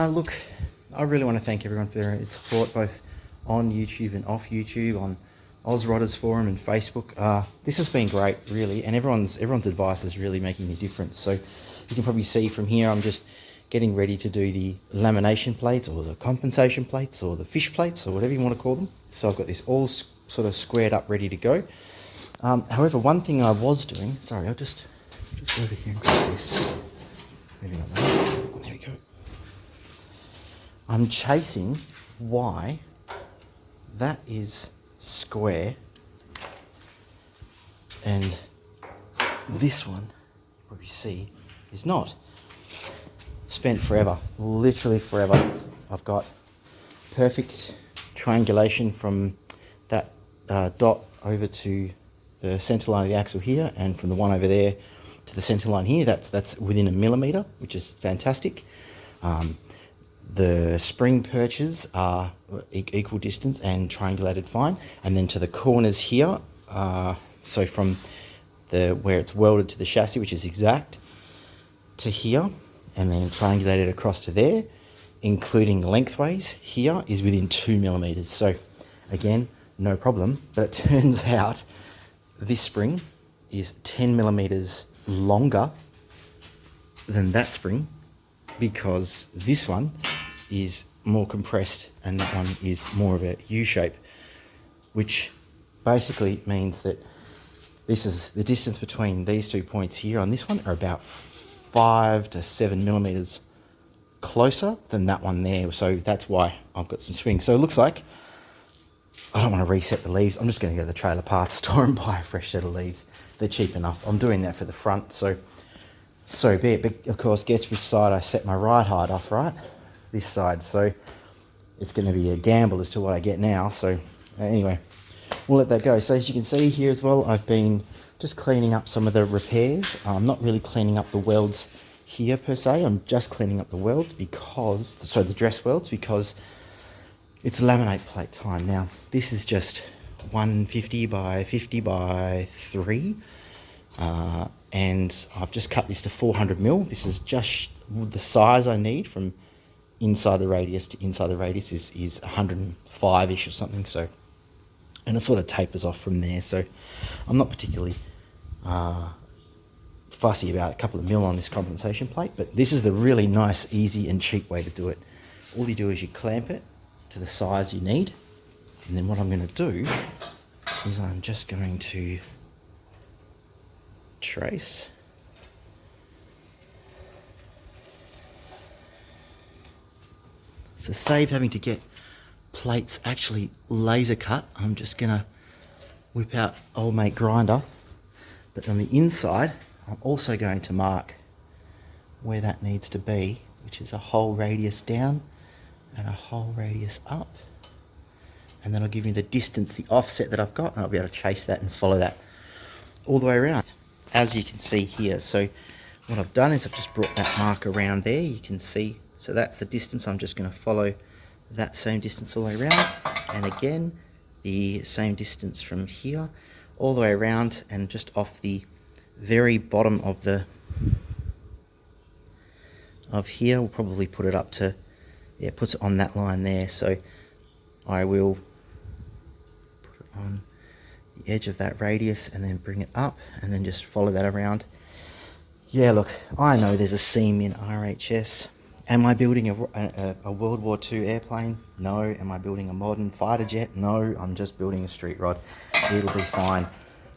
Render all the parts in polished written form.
Look, I really want to thank everyone for their support, both on YouTube and off YouTube, on Ozrodders Forum and Facebook. This has been great, really, and everyone's advice is really making a difference. So you can probably see from here, I'm just getting ready to do the lamination plates, or the compensation plates, or the fish plates, or whatever you want to call them. So I've got this all sort of squared up, ready to go. However, one thing I was doing, sorry, I'll just go over here and grab this. Maybe not that. There we go. I'm chasing why that is square and this one, what you see, is not. Spent forever, literally forever. I've got perfect triangulation from that dot over to the center line of the axle here, and from the one over there to the center line here, that's within a millimeter, which is fantastic. The spring perches are equal distance and triangulated fine, and then to the corners here, so from where it's welded to the chassis, which is exact, to here, and then triangulated across to there, including lengthways here, is within 2 millimeters. So again, no problem, but it turns out this spring is 10 millimeters longer than that spring, because this one is more compressed and that one is more of a U shape, which basically means that this is the distance between these 2 points here on this one are about 5 to 7 millimeters closer than that one there. So that's why I've got some swing. So it looks like I don't want to reset the leaves. I'm just going to go to the trailer parts store and buy a fresh set of leaves. They're cheap enough. I'm doing that for the front, so be it. But of course, guess which side I set my ride height off, right? This side. So it's going to be a gamble as to what I get now. So anyway, we'll let that go. So as you can see here as well, I've been just cleaning up some of the repairs. I'm not really cleaning up the welds here per se. I'm just cleaning up the welds the dress welds, because it's laminate plate time. Now, this is just 150 by 50 by 3. And I've just cut this to 400 mil. This is just the size I need from inside the radius to inside the radius is 105-ish or something. So, and it sort of tapers off from there. So I'm not particularly fussy about a couple of mil on this compensation plate, but this is the really nice, easy and cheap way to do it. All you do is you clamp it to the size you need, and then what I'm going to do is I'm just going to trace so save having to get plates actually laser cut. I'm just gonna whip out old mate grinder, but on the inside I'm also going to mark where that needs to be, which is a whole radius down and a whole radius up, and that'll give me the distance, the offset that I've got, and I'll be able to chase that and follow that all the way around, as you can see here. So what I've done is I've just brought that mark around there, you can see. So that's the distance. I'm just going to follow that same distance all the way around, and again the same distance from here all the way around, and just off the very bottom of here, we'll probably put it up to, yeah, it puts it on that line there. So I will put it on the edge of that radius and then bring it up and then just follow that around. Yeah, look, I know there's a seam in RHS. Am I building a World War II airplane? No. Am I building a modern fighter jet? No. I'm just building a street rod. It'll be fine.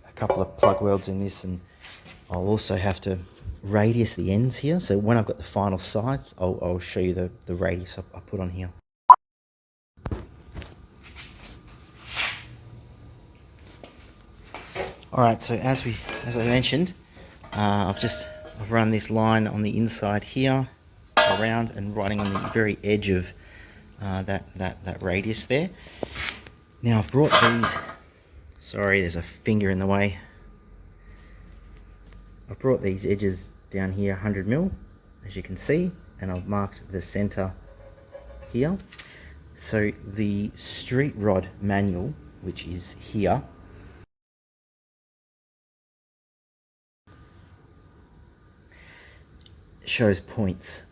A couple of plug welds in this, and I'll also have to radius the ends here. So when I've got the final sides, I'll show you the radius I put on here. Alright, so as I mentioned, I've run this line on the inside here, around and riding on the very edge of that radius there. Now I've brought these, sorry, there's a finger in the way. I've brought these edges down here 100 mil, as you can see, and I've marked the center here. So the street rod manual, which is here, shows points.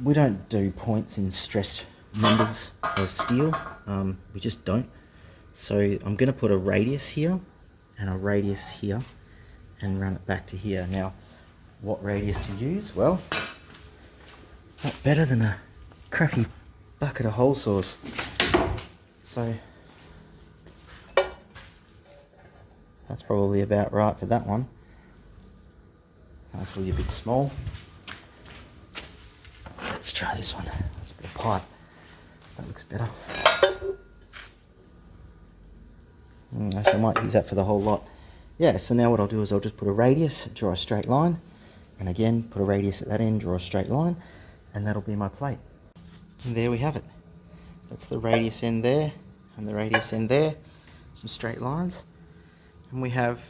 We don't do points in stressed members of steel. We just don't. So I'm going to put a radius here and a radius here and run it back to here. Now, what radius to use? Well, not better than a crappy bucket of hole saws. So that's probably about right for that one. Hopefully a bit small. Let's try this one. That's a bit of pipe. That looks better. Actually, I might use that for the whole lot. Yeah, so now what I'll do is I'll just put a radius, draw a straight line, and again, put a radius at that end, draw a straight line, and that'll be my plate. And there we have it. That's the radius end there, and the radius end there. Some straight lines. And we have,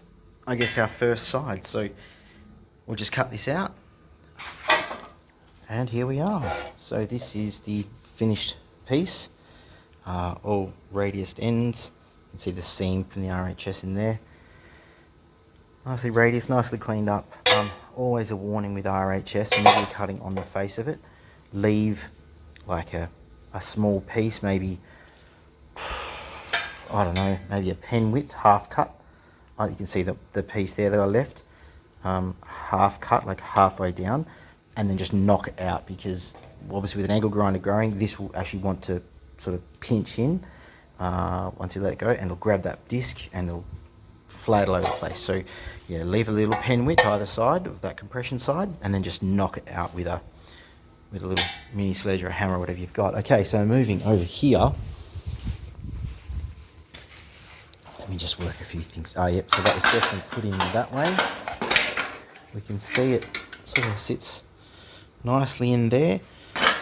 I guess, our first side. So we'll just cut this out. And here we are. So this is the finished piece. All radiused ends. You can see the seam from the RHS in there. Nicely radius, nicely cleaned up. Always a warning with RHS, whenever you're cutting on the face of it, leave like a small piece, maybe, I don't know, maybe a pen width, half cut. You can see the piece there that I left, half cut, like halfway down, and then just knock it out, because obviously with an angle grinder growing, this will actually want to sort of pinch in once you let it go, and it'll grab that disc and it'll flat all over the place. So yeah, leave a little pen width either side of that compression side, and then just knock it out with a little mini sledge or a hammer or whatever you've got. Okay, so moving over here, let me just work a few things. Yep, so that was definitely put in that way. We can see it sort of sits nicely in there.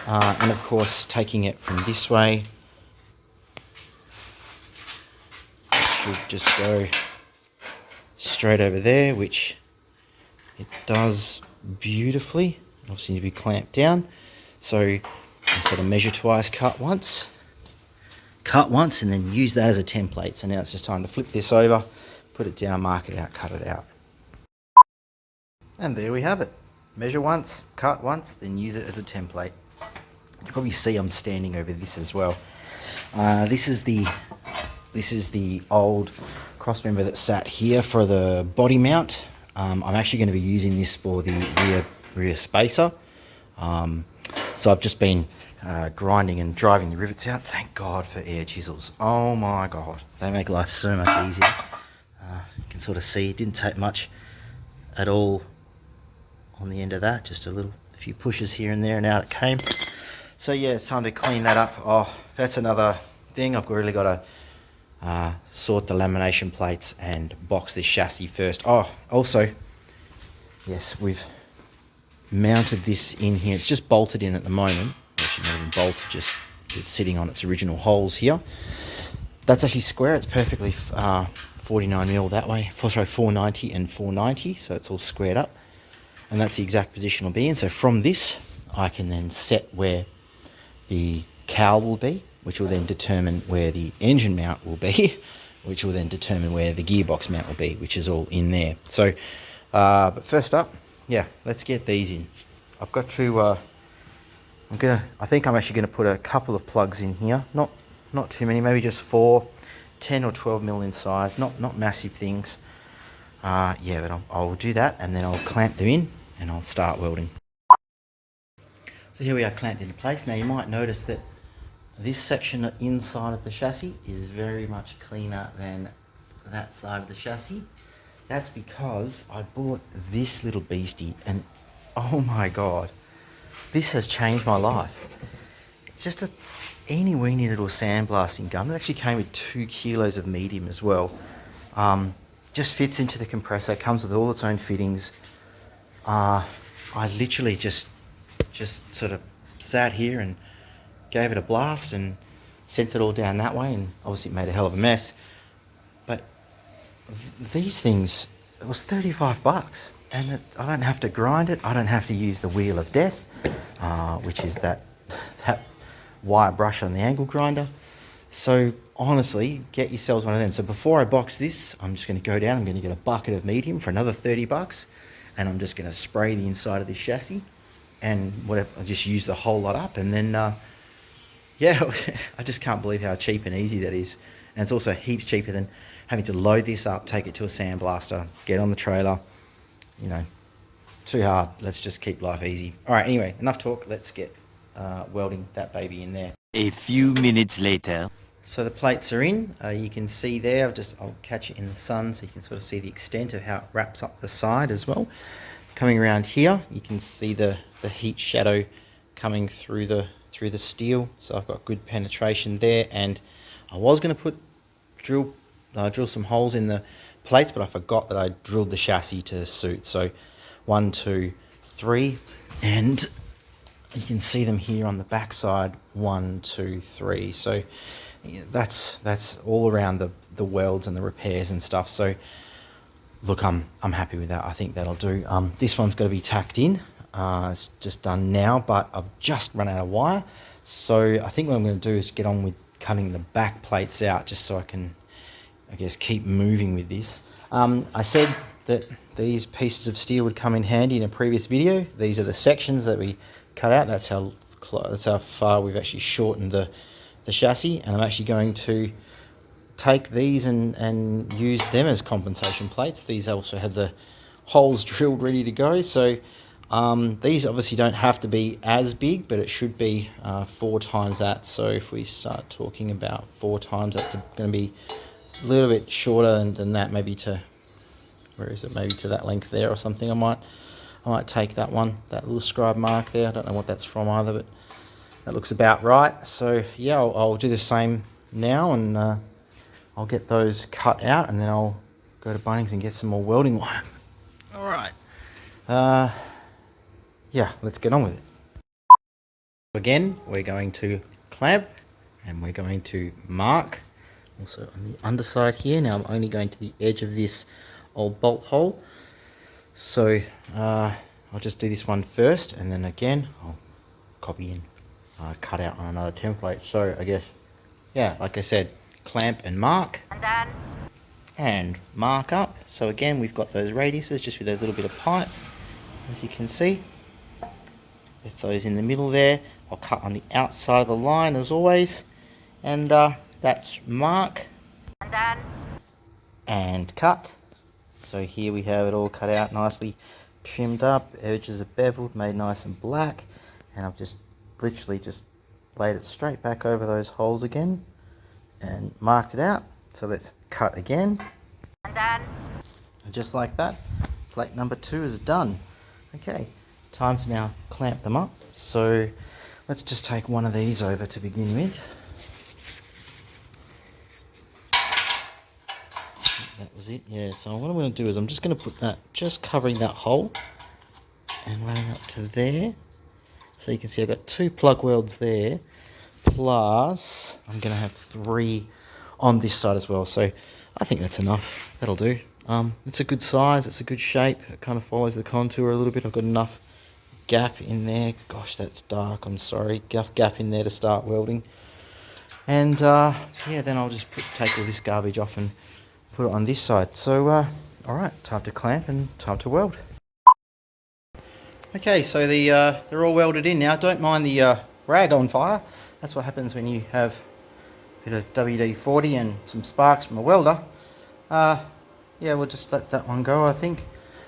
And of course, taking it from this way, it should just go straight over there, which it does beautifully. Obviously need to be clamped down. So instead of measure twice, cut once, and then use that as a template. So now it's just time to flip this over, put it down, mark it out, cut it out. And there we have it. Measure once, cut once, then use it as a template. You can probably see I'm standing over this as well. This is the old cross member that sat here for the body mount. I'm actually going to be using this for the rear spacer. So I've just been grinding and driving the rivets out. Thank God for air chisels. Oh my God, they make life so much easier. You can sort of see it didn't take much at all on the end of that, just a few pushes here and there, and out it came. So yeah, it's time to clean that up. Oh, that's another thing. I've really got to sort the lamination plates and box this chassis first. Oh, also, yes, we've mounted this in here. It's just bolted in at the moment. Actually not even bolted, just it's sitting on its original holes here. That's actually square. It's perfectly 49mm that way. Sorry, 490 and 490, so it's all squared up. And that's the exact position I'll be in. So from this, I can then set where the cowl will be, which will then determine where the engine mount will be, which will then determine where the gearbox mount will be, which is all in there. So, but first up, yeah, let's get these in. I've got to, I think I'm actually gonna put a couple of plugs in here, not too many, maybe just 4, 10 or 12mm in size, not massive things. Yeah, but I'll do that, and then I'll clamp them in and I'll start welding. So here we are clamped into place. Now you might notice that this section inside of the chassis is very much cleaner than that side of the chassis. That's because I bought this little beastie, and oh my God, this has changed my life. It's just a eeny weeny little sandblasting gun. It actually came with 2 kilos of medium as well. Just fits into the compressor, comes with all its own fittings. I literally just sort of sat here and gave it a blast and sent it all down that way, and obviously it made a hell of a mess. But these things, it was $35, and I don't have to grind it. I don't have to use the wheel of death, which is that wire brush on the angle grinder. So honestly, get yourselves one of them. So before I box this, I'm just going to go down, I'm going to get a bucket of medium for another $30, and I'm just going to spray the inside of this chassis and whatever, I just use the whole lot up, and then yeah, I just can't believe how cheap and easy that is. And it's also heaps cheaper than having to load this up, take it to a sandblaster, get on the trailer. You know, too hard. Let's just keep life easy. All right, anyway, enough talk. Let's get welding that baby in there. A few minutes later. So the plates are in. You can see there, I'll catch it in the sun so you can sort of see the extent of how it wraps up the side as well. Coming around here, you can see the heat shadow coming through the steel. So I've got good penetration there, and I was going to drill some holes in the plates, but I forgot that I drilled the chassis to suit. So 1, 2, 3, and you can see them here on the back side, 1, 2, 3. So yeah, that's all around the welds and the repairs and stuff. So look, I'm happy with that. I think that'll do. This one's got to be tacked in. It's just done now, but I've just run out of wire. So I think what I'm going to do is get on with cutting the back plates out, just so I can, I guess, keep moving with this. I said that these pieces of steel would come in handy in a previous video. These are the sections that we cut out. That's how far we've actually shortened the chassis, and I'm actually going to take these and use them as compensation plates. These also have the holes drilled ready to go. So these obviously don't have to be as big, but it should be 4 times that. So if we start talking about 4 times, that's going to be a little bit shorter than that, maybe to, where is it, maybe to that length there or something. I might take that one, that little scribe mark there. I don't know what that's from either, but that looks about right. So yeah, I'll do the same now, and I'll get those cut out, and then I'll go to Bunnings and get some more welding wire. All right. Yeah, let's get on with it. Again, we're going to clamp, and we're going to mark. Also on the underside here. Now I'm only going to the edge of this old bolt hole. So I'll just do this one first, and then again I'll copy and cut out on another template. So I guess, yeah, like I said, clamp and mark, and mark up. So again, we've got those radiuses just with those little bit of pipe, as you can see. Left those in the middle there. I'll cut on the outside of the line as always, and that's mark and cut. So here we have it all cut out, nicely trimmed up, edges are beveled, made nice and black, and I've just literally just laid it straight back over those holes again and marked it out. So let's cut again, and just like that, plate number 2 is done. Okay, time to now clamp them up. So let's just take one of these over to begin with. That was it, yeah. So what I'm going to do is I'm just going to put that, just covering that hole and running up to there. So you can see I've got 2 plug welds there, plus I'm going to have 3 on this side as well. So I think that's enough. That'll do. It's a good size, it's a good shape. It kind of follows the contour a little bit. I've got enough gap in there. Gosh, that's dark, I'm sorry. Gap in there to start welding. And yeah, then I'll just take all this garbage off and put it on this side. So all right, time to clamp and time to weld. Okay, so they're all welded in now. Don't mind the rag on fire. That's what happens when you have a bit of WD-40 and some sparks from a welder. Yeah, we'll just let that one go, I think.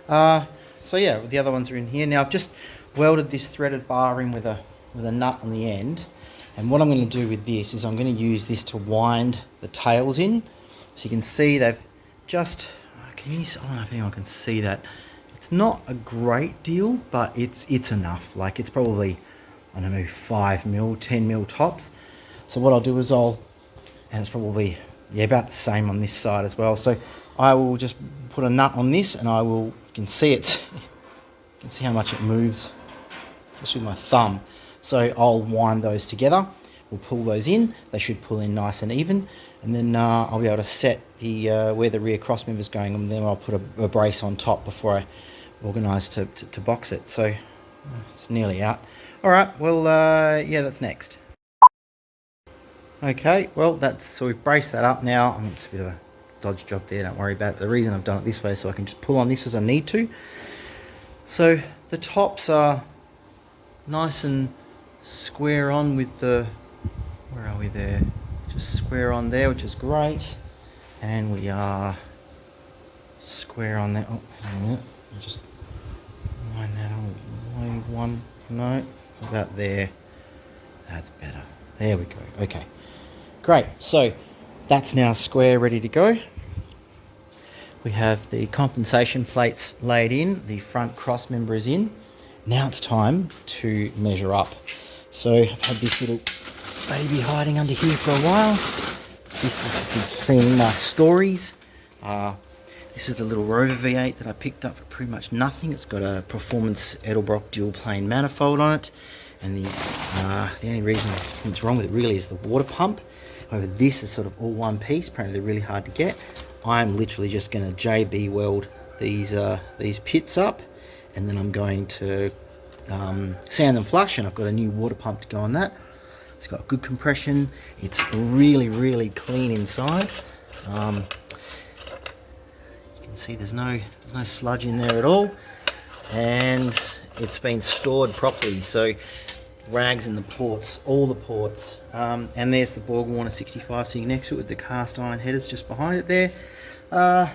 So yeah, the other ones are in here. Now I've just welded this threaded bar in with a nut on the end. And what I'm going to do with this is I'm going to use this to wind the tails in. So you can see they've just, I don't know if anyone can see that. It's not a great deal, but it's enough. Like, it's probably, I don't know, 5 mil, 10 mil tops. So what I'll do is and it's probably, yeah, about the same on this side as well. So I will just put a nut on this, and you can see it, you can see how much it moves just with my thumb. So I'll wind those together. We'll pull those in. They should pull in nice and even. And then I'll be able to set the where the rear cross member is going, and then I'll put a brace on top before I organise to box it. So it's nearly out. All right, well, yeah, that's next. Okay, well, so we've braced that up now. It's a bit of a dodge job there, don't worry about it. The reason I've done it this way is so I can just pull on this as I need to. So the tops are nice and square on with the, where are we there? Just square on there, which is great. And we are square on there. Oh, hang on a minute. Just line that on one, no, about there. That's better. There we go. Okay, great. So that's now square, ready to go. We have the compensation plates laid in, the front cross member is in. Now it's time to measure up. So I've had this little baby hiding under here for a while. This is, if you've seen my stories, this is the little Rover V8 that I picked up for pretty much nothing. It's got a Performance Edelbrock dual plane manifold on it, and the only reason something's wrong with it really is the water pump. However, this is sort of all one piece. Apparently they're really hard to get. I'm literally just going to JB weld these pits up, and then I'm going to sand them flush, and I've got a new water pump to go on that. It's got good compression. It's really, really clean inside. You can see there's no sludge in there at all, and it's been stored properly. So rags in the ports, all the ports, and there's the Borg Warner 65 sitting next to it with the cast iron headers just behind it there.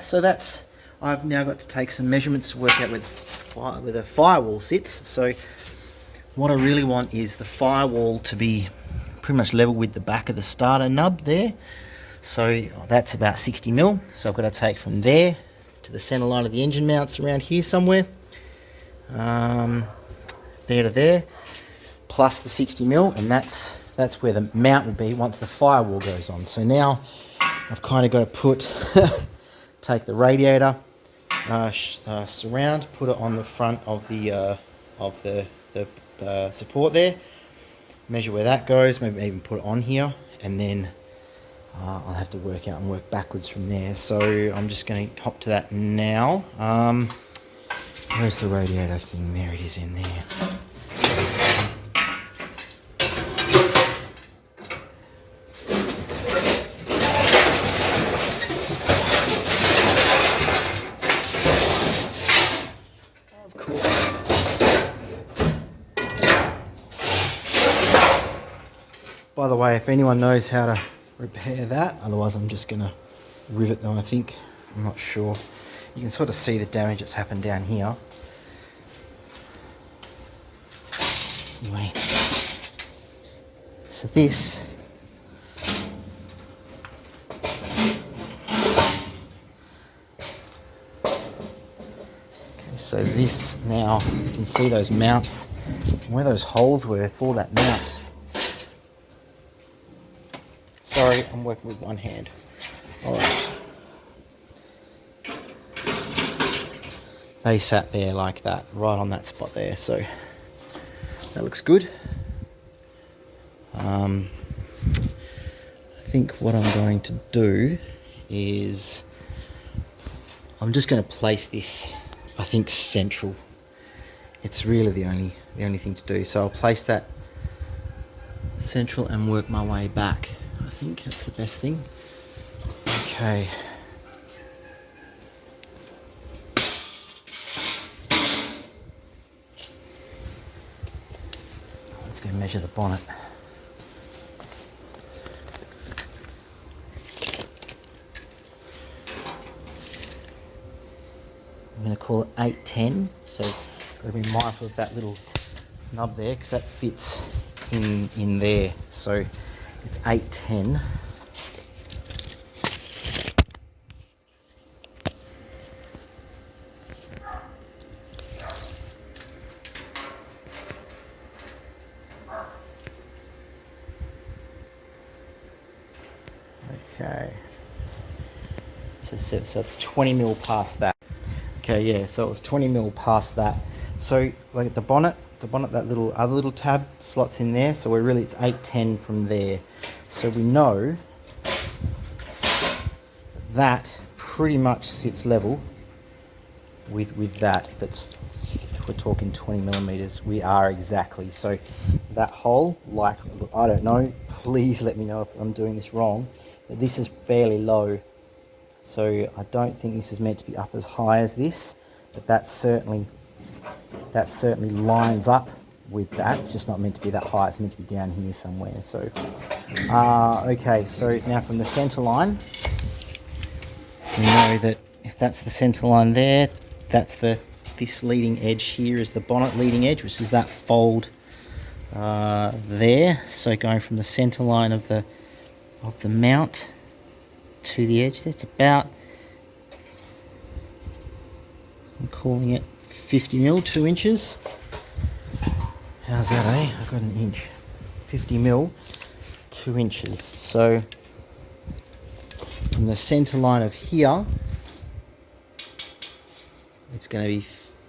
So that's, I've now got to take some measurements to work out where the firewall sits. So what I really want is the firewall to be pretty much level with the back of the starter nub there. So that's about 60 mil. So I've got to take from there to the center line of the engine mounts around here somewhere, there to there, plus the 60 mil, and that's where the mount will be once the firewall goes on. So now I've kind of got to put take the radiator surround, put it on the front of the support there, measure where that goes, maybe even put it on here, and then I'll have to work out and work backwards from there. So I'm just going to hop to that now. Where's the radiator thing? There it is in there. Of course. By the way, if anyone knows how to repair that, otherwise I'm just going to rivet them, I think. I'm not sure. You can sort of see the damage that's happened down here. Anyway, so this so this, now you can see those mounts, where those holes were for that mount. Sorry, I'm working with one hand. Alright. They sat there like that, right on that spot there, so that looks good. I think what I'm going to do is I'm just going to place this, I think, central. It's really the only thing to do. So I'll place that central and work my way back. I think that's the best thing. Okay. Let's go measure the bonnet. I'm going to call it 810, so got to be mindful of that little nub there because that fits in there. So it's 810. Okay. So it's 20 mil past that. Okay, yeah, so it was 20 mil past that. So like the bonnet, that other little tab slots in there. So it's 810 from there. So we know that pretty much sits level with that. If we're talking 20 millimeters, we are exactly. So that hole, like, I don't know, please let me know if I'm doing this wrong, but this is fairly low. So I don't think this is meant to be up as high as this, but that certainly lines up with that. It's just not meant to be that high. It's meant to be down here somewhere. So, okay. So now from the center line, you know that if that's the center line there, that's this leading edge here is the bonnet leading edge, which is that fold there. So going from the center line of the mount to the edge, that's about, I'm calling it 50 mil, 2 inches. How's that, eh? I've got an inch. 50 mil, 2 inches. So from the center line of here, it's going to be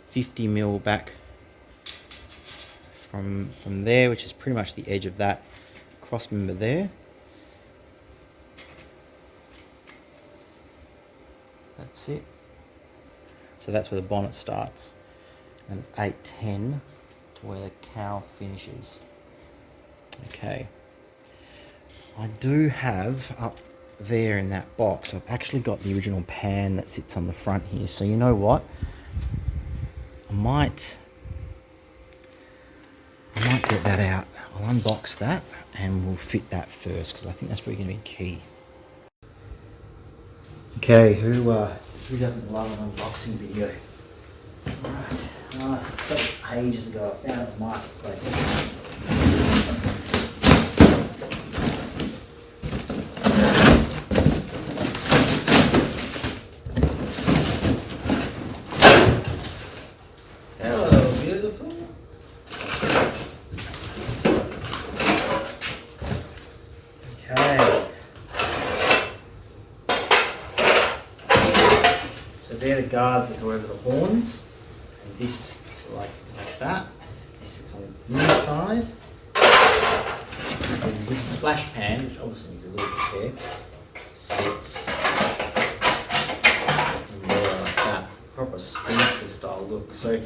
50 mil back from there, which is pretty much the edge of that cross member there. That's it. So that's where the bonnet starts, and it's 810 to where the cowl finishes. Okay. I do have up there in that box, I've actually got the original pan that sits on the front here. So you know what? I might get that out. I'll unbox that and we'll fit that first, because I think that's probably going to be key. Okay, who doesn't love an unboxing video? Alright, that was ages ago. I found it at Marketplace. They're the guards that go over the horns, and this is like that. This sits on the inside, and then this splash pan, which obviously needs a little bit there, sits in there like that. It's a proper speedster style look. So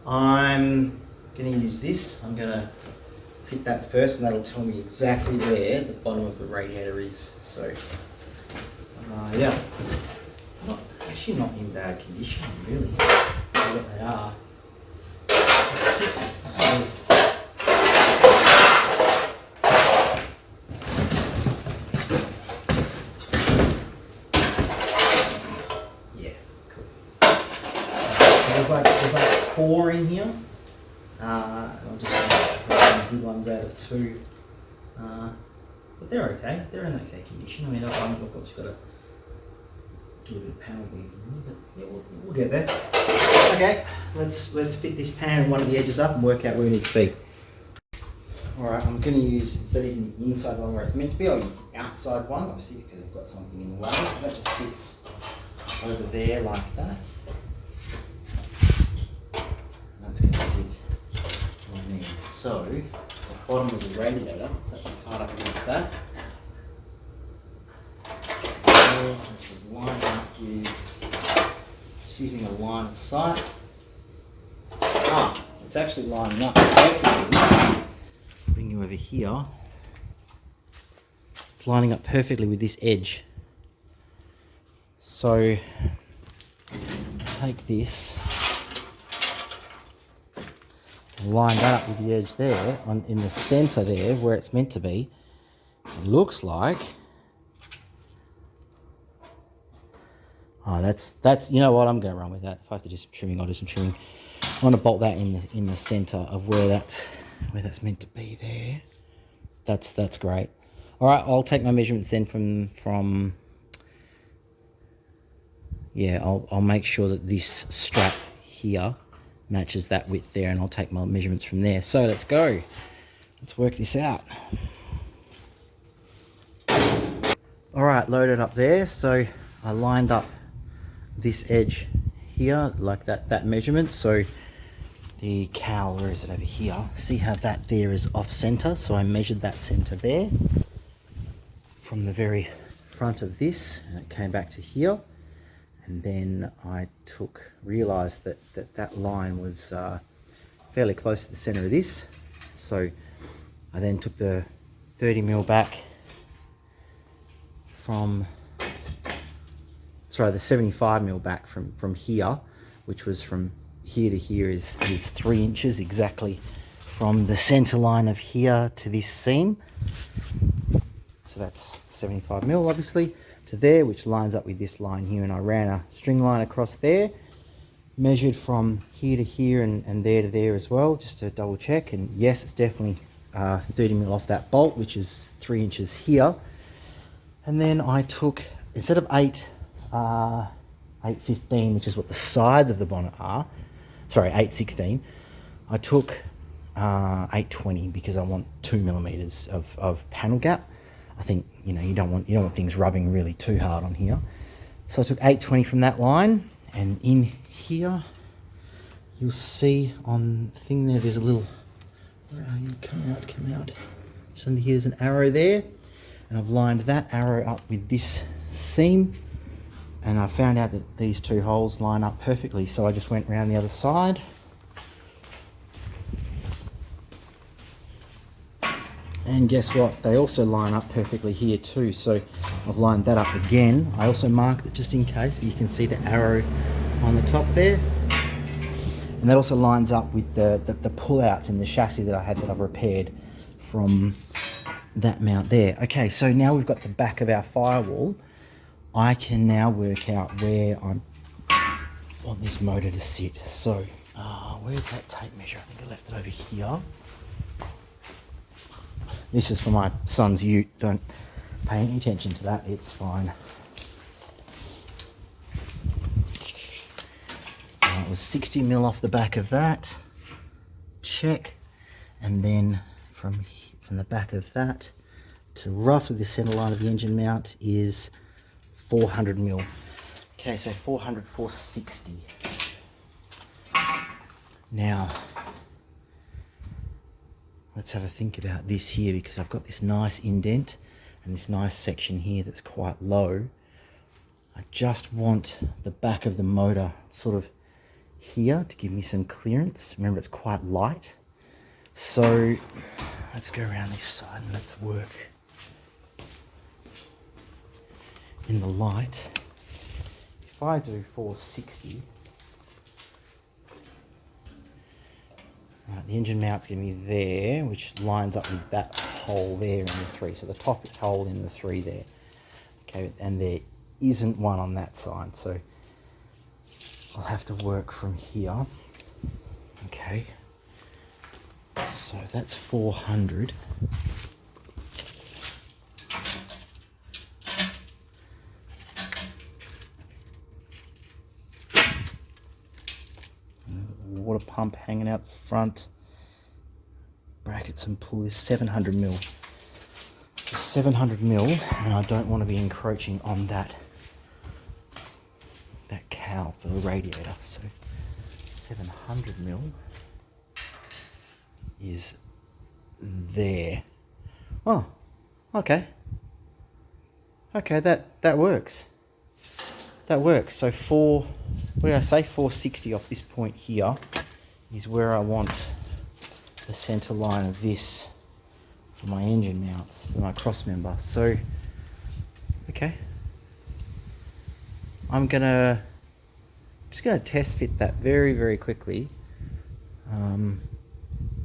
I'm going to use this. I'm going to fit that first, and that'll tell me exactly where the bottom of the radiator is. So yeah. Actually not in bad condition, really. What they are. Yeah, cool. There's like 4 in here. I'll just grab the good ones out of 2. But they're okay. They're in okay condition. I mean, I've obviously got to do a bit of panel weaving, but yeah, we'll get there. Okay, let's fit this pan and one of the edges up and work out where we need to be. Alright, I'm going to use, instead of using the inside one where it's meant to be, I'll use the outside one, obviously because I've got something in the way. So that just sits over there like that. And that's going to sit on there. So, the bottom of the radiator, that's hard up against that. Which is lined up with, just using a line of sight. It's actually lining up perfectly. Bring you over here. It's lining up perfectly with this edge. So take this, line that up with the edge there, in the center there where it's meant to be. It looks like, that's you know what, I'm going to run with that. If I have to do some trimming, I'll do some trimming. I want to bolt that in the center of where that's meant to be there. That's great. All right, I'll take my measurements then from yeah, I'll make sure that this strap here matches that width there, and I'll take my measurements from there. So let's go. Let's work this out. All right, loaded up there. So I lined up this edge here, like that measurement. So the cowl, where is it, over here? See how that there is off center? So I measured that center there from the very front of this, and it came back to here. And then I realized that line was fairly close to the center of this. So I then took the 30mm back from, sorry, the 75mm back from here, which was from here to here is 3 inches exactly from the center line of here to this seam. So that's 75 mil obviously to there, which lines up with this line here, and I ran a string line across there, measured from here to here and there to there as well, just to double check. And yes, it's definitely 30 mil off that bolt, which is 3 inches here. And then I took, instead of 815, which is what the sides of the bonnet are, sorry, 816, I took 820 because I want 2 millimeters of panel gap. I think, you know, you don't want things rubbing really too hard on here. So I took 820 from that line, and in here you'll see on the thing there, there's a little, where are you? Come out. Just under here's an arrow there, and I've lined that arrow up with this seam, and I found out that these 2 holes line up perfectly. So I just went around the other side. And guess what? They also line up perfectly here too. So I've lined that up again. I also marked it just in case, but you can see the arrow on the top there. And that also lines up with the pull-outs in the chassis that I had that I've repaired from that mount there. Okay, so now we've got the back of our firewall. I can now work out where I want this motor to sit. So, where's that tape measure? I think I left it over here. This is for my son's ute. Don't pay any attention to that. It's fine. It was 60 mil off the back of that. Check. And then from the back of that to roughly the center line of the engine mount is 400 mil. Okay, so 400, 460. Now, let's have a think about this here, because I've got this nice indent and this nice section here that's quite low. I just want the back of the motor sort of here to give me some clearance. Remember, it's quite light. So let's go around this side and let's work in the light. If I do 460, right, the engine mount's going to be there, which lines up with that hole there in the 3. So the top hole in the 3 there. Okay, and there isn't one on that side, so I'll have to work from here. Okay, so that's 400. Water pump hanging out the front, brackets and pull is 700 mil. 700 mil, and I don't want to be encroaching on that cowl for the radiator. So 700 mil is there. Oh, okay. Okay, that works. That works. So what did I say? 460 off this point here is where I want the center line of this for my engine mounts, for my cross member. So, okay. I'm just gonna test fit that very, very quickly.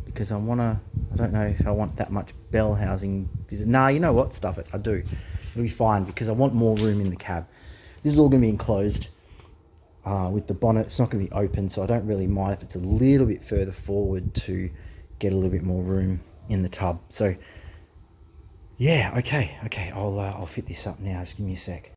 Because I don't know if I want that much bell housing. Nah, you know what? Stuff it. I do. It'll be fine because I want more room in the cab. This is all going to be enclosed with the bonnet. It's not going to be open, so I don't really mind if it's a little bit further forward to get a little bit more room in the tub. So, yeah, okay. I'll fit this up now. Just give me a sec.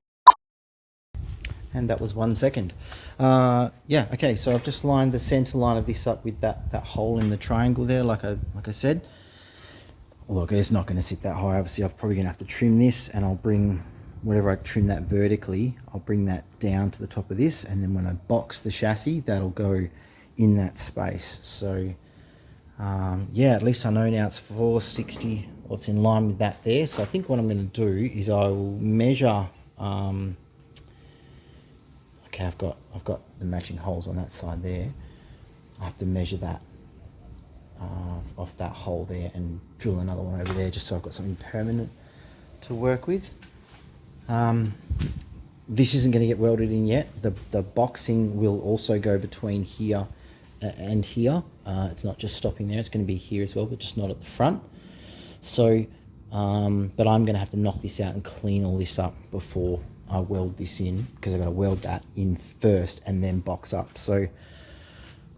And that was 1 second. Yeah, okay, so I've just lined the center line of this up with that hole in the triangle there, like I said. Look, it's not going to sit that high. Obviously, I'm probably going to have to trim this, and I'll bring whatever I trim that vertically, I'll bring that down to the top of this, and then when I box the chassis, that'll go in that space. So, yeah, at least I know now it's 460, or it's in line with that there. So I think what I'm going to do is I will measure. Okay, I've got the matching holes on that side there. I have to measure that off that hole there and drill another one over there, just so I've got something permanent to work with. This isn't going to get welded in yet. The boxing will also go between here and here. It's not just stopping there, it's going to be here as well, but just not at the front. So, but I'm going to have to knock this out and clean all this up before I weld this in, because I've got to weld that in first and then box up. So,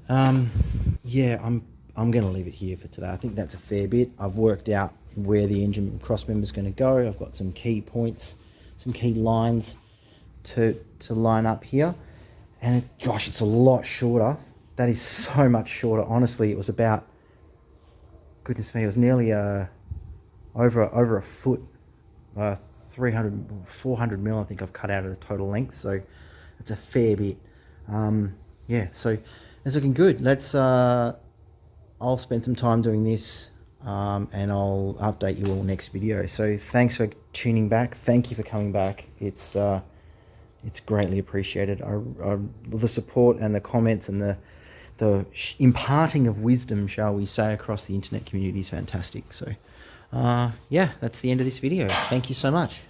yeah, I'm going to leave it here for today. I think that's a fair bit. I've worked out where the engine cross member is going to go. I've got some key points, some key lines to line up here. And gosh, it's a lot shorter. That is so much shorter. Honestly, it was about, goodness me, it was nearly over a foot, 300, 400 mil, I think I've cut out of the total length. So it's a fair bit. Yeah, so it's looking good. I'll spend some time doing this, and I'll update you all next video. So thanks for tuning back. Thank you for coming back. It's greatly appreciated. The support and the comments and the imparting of wisdom, shall we say, across the internet community is fantastic. So, yeah, that's the end of this video. Thank you so much.